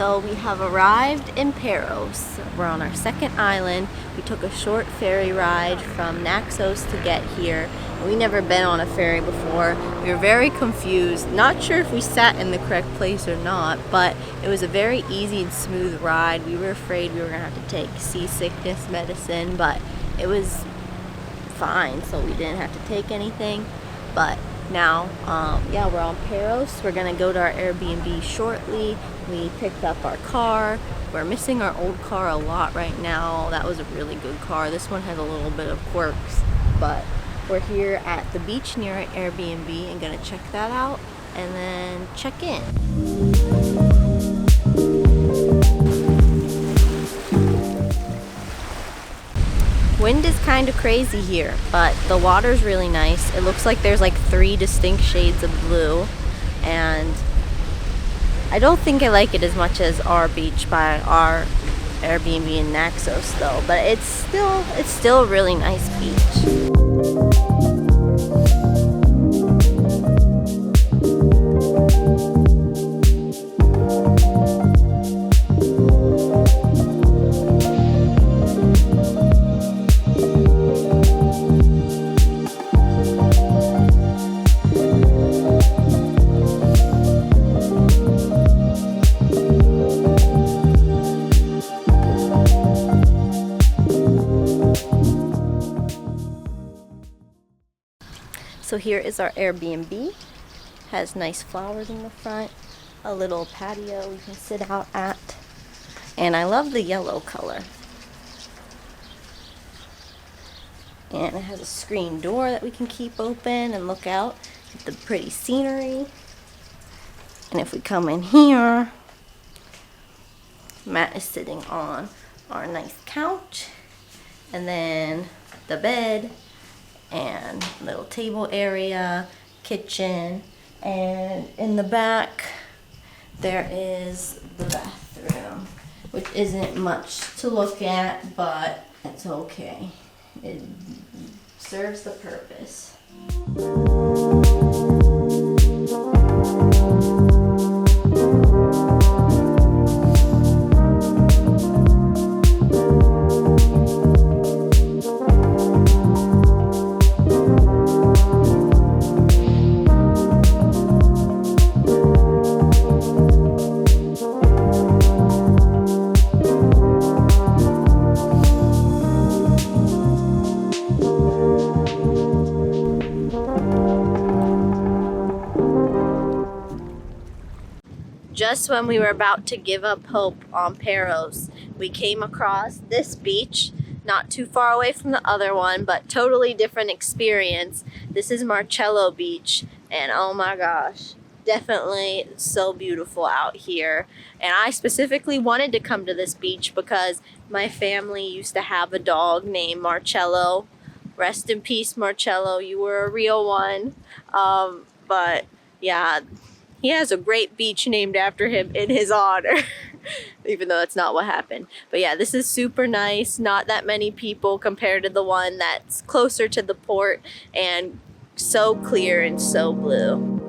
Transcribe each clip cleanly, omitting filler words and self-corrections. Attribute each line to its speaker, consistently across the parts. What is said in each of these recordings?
Speaker 1: So we have arrived in Paros. We're on our second island. We took a short ferry ride from Naxos to get here. We've never been on a ferry before. We were very confused, not sure if we sat in the correct place or not, but it was a very easy and smooth ride. We were afraid we were gonna have to take seasickness medicine, but it was fine, so we didn't have to take anything. But now, yeah, we're on Paros. We're gonna go to our Airbnb shortly. We picked up our car. We're missing our old car a lot right now. That was a really good car. This one has a little bit of quirks, but we're here at the beach near our Airbnb and gonna check that out and then check in. Wind is kind of crazy here, but the water's really nice. It looks like there's like 3 distinct shades of blue, and I don't think I like it as much as our beach by our Airbnb in Naxos though, but it's still a really nice beach. So here is our Airbnb. Has nice flowers in the front, a little patio we can sit out at, and I love the yellow color. And it has a screen door that we can keep open and look out at the pretty scenery. And if we come in here, Matt is sitting on our nice couch, and then the bed and little table area, kitchen, and in the back there is the bathroom, which isn't much to look at, but it's okay. It serves the purpose. Just when we were about to give up hope on Paros, we came across this beach, not too far away from the other one, but totally different experience. This is Marcello Beach, and oh my gosh, definitely so beautiful out here. And I specifically wanted to come to this beach because my family used to have a dog named Marcello. Rest in peace, Marcello, you were a real one. But yeah, he has a great beach named after him in his honor, even though that's not what happened. But yeah, this is super nice. Not that many people compared to the one that's closer to the port, and so clear and so blue.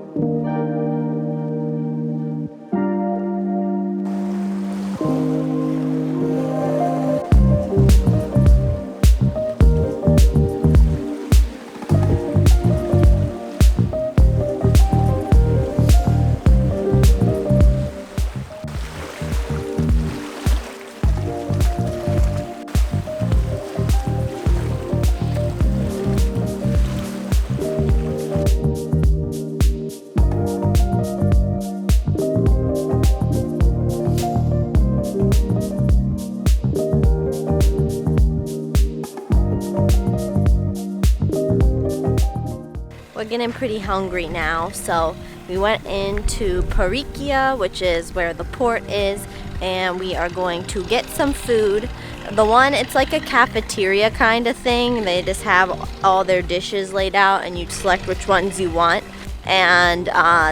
Speaker 1: We're getting pretty hungry now, so we went into Parikia, which is where the port is, and we are going to get some food. The one, it's like a cafeteria kind of thing. They just have all their dishes laid out and you select which ones you want. And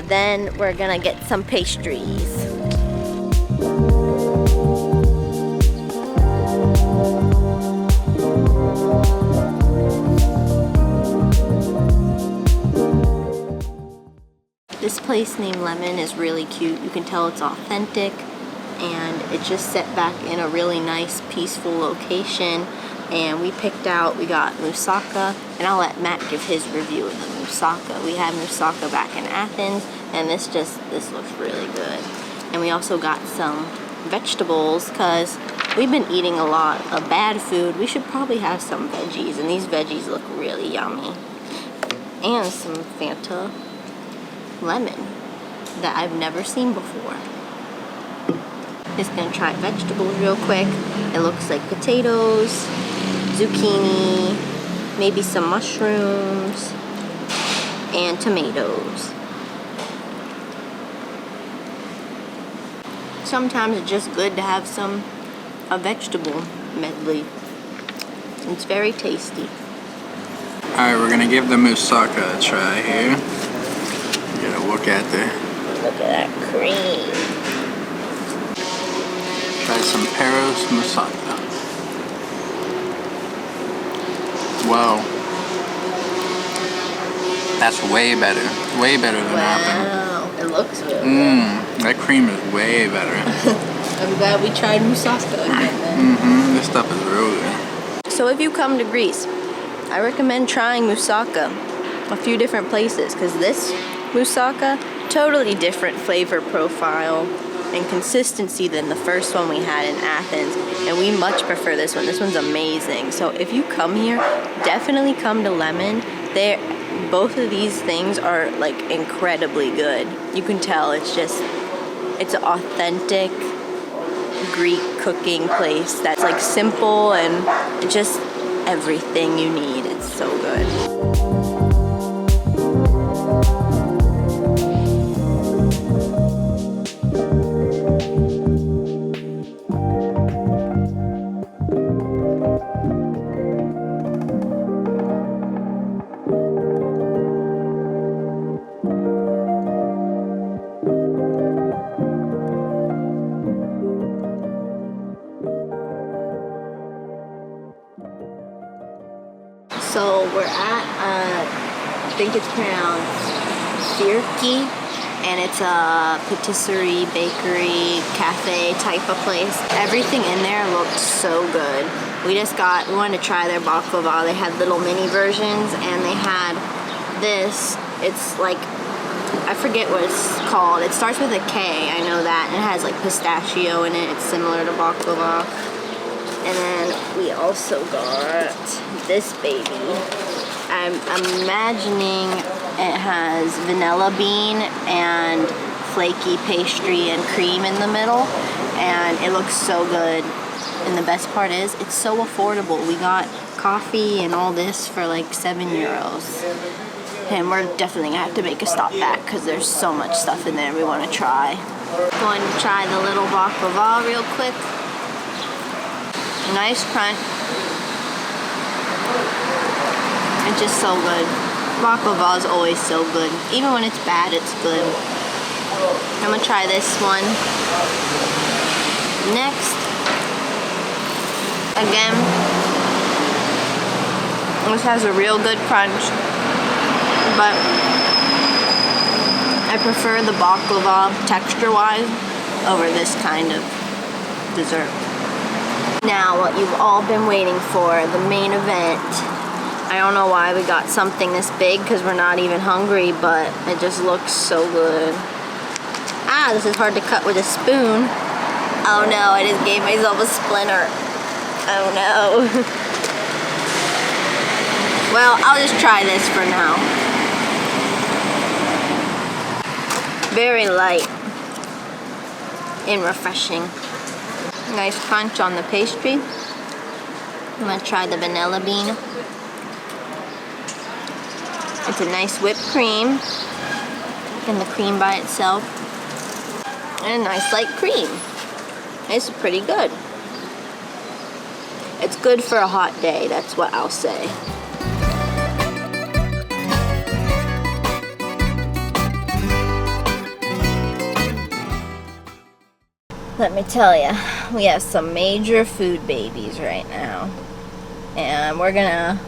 Speaker 1: then we're gonna get some pastries. This place named Lemon is really cute. You can tell it's authentic. and it's just set back in a really nice, peaceful location. And we got moussaka, and I'll let Matt give his review of the moussaka. We had moussaka back in Athens, and this looks really good. And we also got some vegetables, because we've been eating a lot of bad food. We should probably have some veggies, and these veggies look really yummy. And some Fanta lemon that I've never seen before. Just gonna try vegetables real quick. It looks like potatoes, zucchini, maybe some mushrooms, and tomatoes. Sometimes it's just good to have a vegetable medley. It's very tasty.
Speaker 2: Alright, we're gonna give the moussaka a try here. Get a look at
Speaker 1: that cream.
Speaker 2: Try some Paros moussaka. Wow. That's way better. Way better than Athens.
Speaker 1: Wow, it looks really good.
Speaker 2: That cream is way better.
Speaker 1: I'm glad we tried moussaka again then.
Speaker 2: This stuff is real good.
Speaker 1: So if you come to Greece, I recommend trying moussaka a few different places, because this moussaka, totally different flavor profile and consistency than the first one we had in Athens, and we much prefer this one. This one's amazing. So if you come here, definitely come to Lemon. Both of these things are like incredibly good. You can tell it's an authentic Greek cooking place that's like simple and just everything you need. It's so good. So we're at, I think it's pronounced Tserki, and it's a patisserie, bakery, cafe type of place. Everything in there looked so good. We wanted to try their baklava. They had little mini versions, and they had this. It's like, I forget what it's called. It starts with a K, I know that, and it has like pistachio in it. It's similar to baklava. And then we also got this baby. I'm imagining it has vanilla bean and flaky pastry and cream in the middle, and it looks so good. And the best part is, it's so affordable. We got coffee and all this for like €7. And we're definitely gonna have to make a stop back because there's so much stuff in there we want to try. Going to try the little baklava real quick. Nice crunch. It's just so good. Baklava is always so good. Even when it's bad, it's good. I'm gonna try this one next. Again, this has a real good crunch, but I prefer the baklava texture-wise over this kind of dessert. Now, what you've all been waiting for, the main event. I don't know why we got something this big, because we're not even hungry, but it just looks so good. Ah, this is hard to cut with a spoon. Oh no, I just gave myself a splinter. Oh no. Well, I'll just try this for now. Very light and refreshing. Nice crunch on the pastry. I'm gonna try the vanilla bean. It's a nice whipped cream, and the cream by itself, and a nice light cream. It's pretty good. It's good for a hot day, that's what I'll say. Let me tell you, we have some major food babies right now, and we're gonna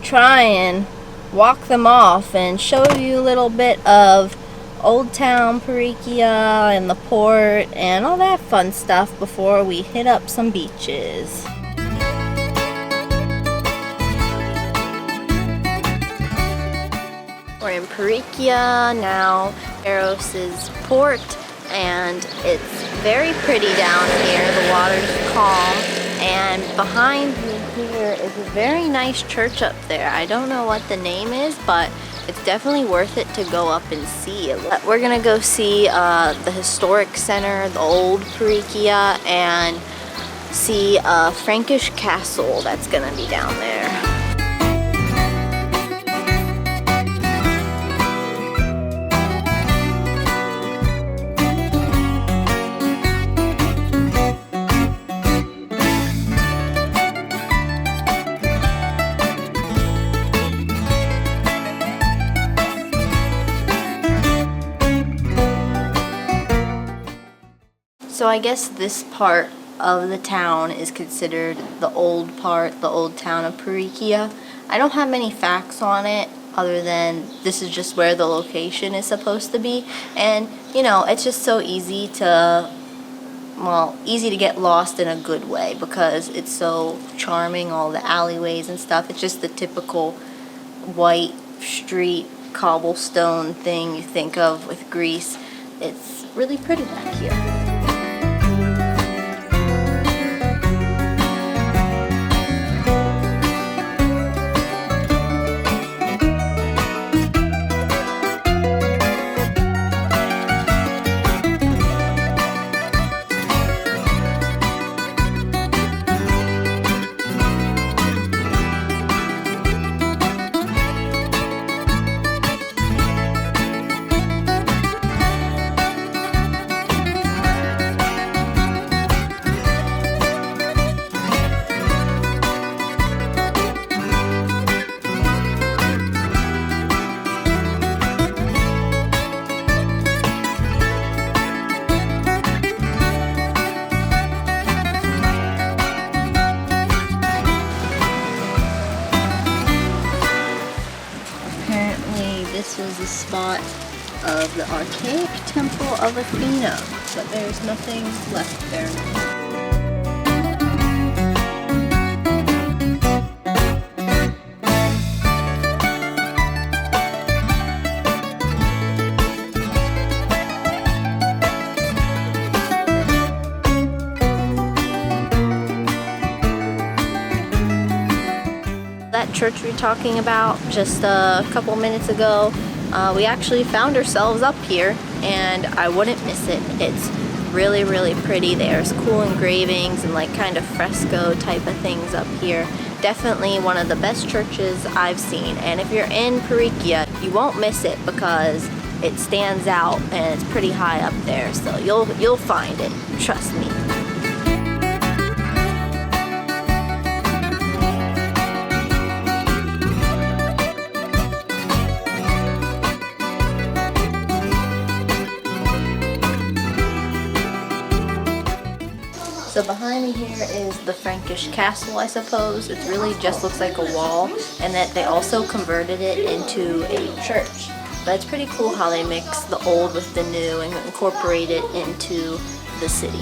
Speaker 1: try and walk them off and show you a little bit of Old Town Parikia and the port and all that fun stuff before we hit up some beaches. We're in Parikia now, Paros's port, and it's very pretty down here. The water's calm, and behind me here is a very nice church up there. I don't know what the name is, but it's definitely worth it to go up and see. We're gonna go see the historic center, the old Parikia, and see a Frankish castle that's gonna be down there. So I guess this part of the town is considered the old part, the old town of Parikia. I don't have many facts on it other than this is just where the location is supposed to be. And, you know, it's just so easy to, well, easy to get lost in a good way because it's so charming, all the alleyways and stuff. It's just the typical white street cobblestone thing you think of with Greece. It's really pretty back here. This was the spot of the archaic temple of Athena, but there's nothing left there now. That church we were talking about just a couple minutes ago, we actually found ourselves up here and I wouldn't miss it. It's really, really pretty. There's cool engravings and like kind of fresco type of things up here. Definitely one of the best churches I've seen, and if you're in Parikia you won't miss it because it stands out and it's pretty high up there, so you'll find it, trust me. So behind me here is the Frankish castle, I suppose. It really just looks like a wall, and that they also converted it into a church. But it's pretty cool how they mix the old with the new and incorporate it into the city.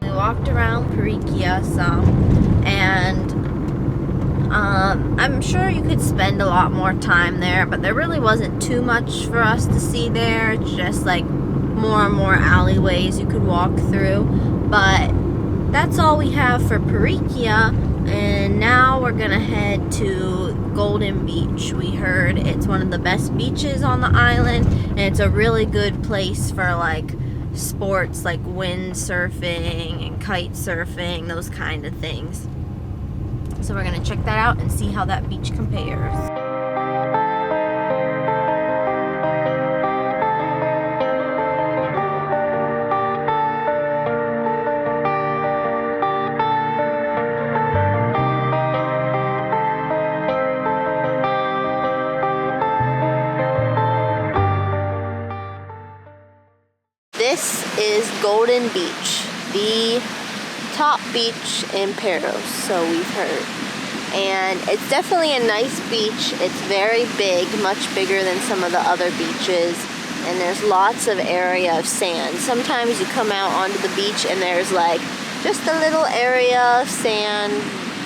Speaker 1: We walked around Parikia some, and I'm sure you could spend a lot more time there, but there really wasn't too much for us to see there. It's just like more and more alleyways you could walk through. But that's all we have for Parikia, and now we're gonna head to Golden Beach. We heard it's one of the best beaches on the island, and it's a really good place for like sports like wind surfing and kite surfing, those kind of things. So we're gonna check that out and see how that beach compares. This is Golden Beach, the top beach in Paros, so we've heard. and it's definitely a nice beach. It's very big, much bigger than some of the other beaches, and there's lots of area of sand. Sometimes you come out onto the beach and there's like just a little area of sand,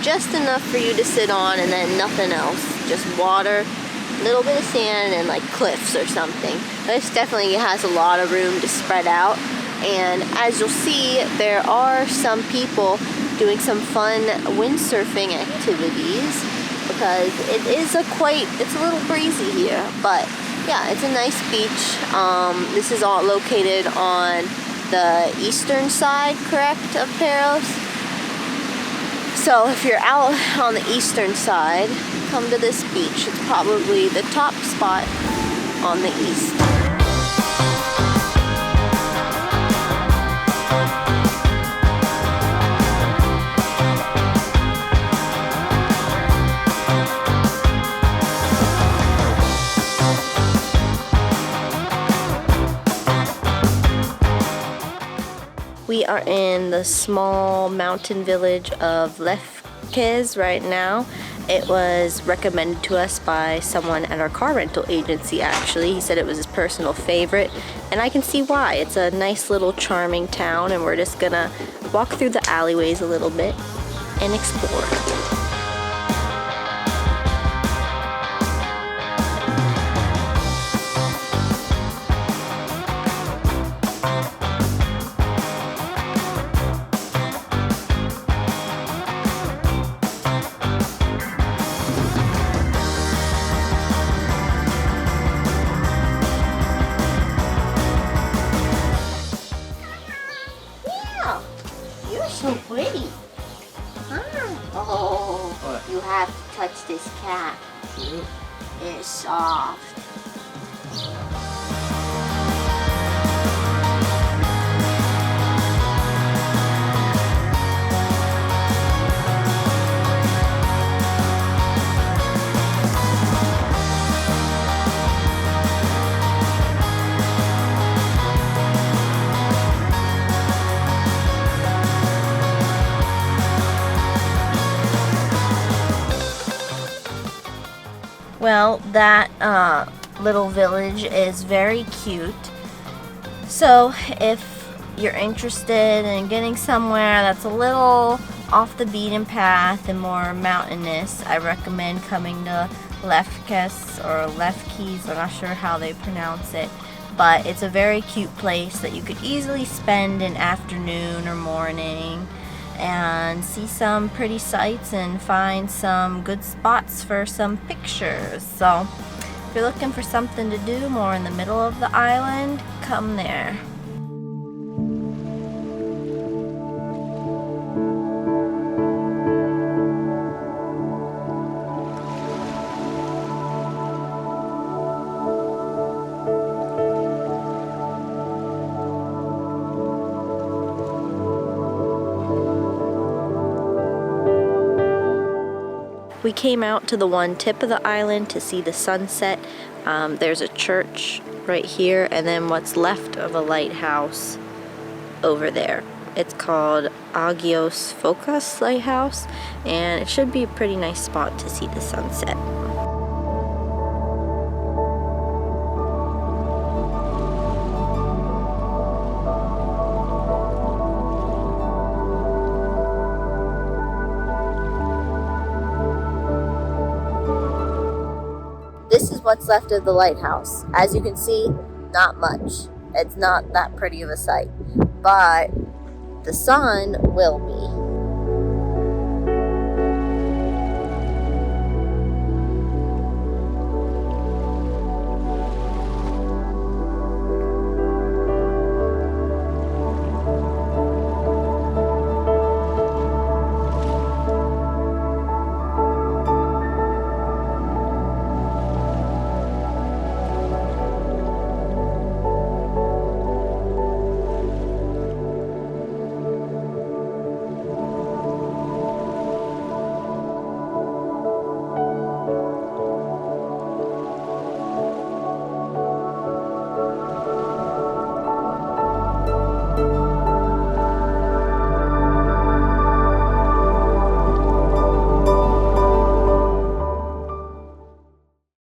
Speaker 1: just enough for you to sit on, and then nothing else, just water, a little bit of sand, and like cliffs or something. This definitely has a lot of room to spread out, and as you'll see, there are some people doing some fun windsurfing activities because it's a little breezy here, but yeah, it's a nice beach. This is all located on the eastern side, correct, of Paros? So if you're out on the eastern side, come to this beach. It's probably the top spot on the east. We are in the small mountain village of Lefkes right now. It was recommended to us by someone at our car rental agency, actually. He said it was his personal favorite, and I can see why. It's a nice little charming town, and we're just gonna walk through the alleyways a little bit and explore. So pretty. Oh, what? You have to touch this cat. It's soft. Well, that little village is very cute. So if you're interested in getting somewhere that's a little off the beaten path and more mountainous, I recommend coming to Lefkes or Lefkes. I'm not sure how they pronounce it, but it's a very cute place that you could easily spend an afternoon or morning and see some pretty sights and find some good spots for some pictures. So if you're looking for something to do more in the middle of the island, come there. We came out to the one tip of the island to see the sunset. There's a church right here, and then what's left of a lighthouse over there. It's called Agios Fokas lighthouse, and it should be a pretty nice spot to see the sunset. This is what's left of the lighthouse. As you can see, not much. It's not that pretty of a sight, but the sun will be.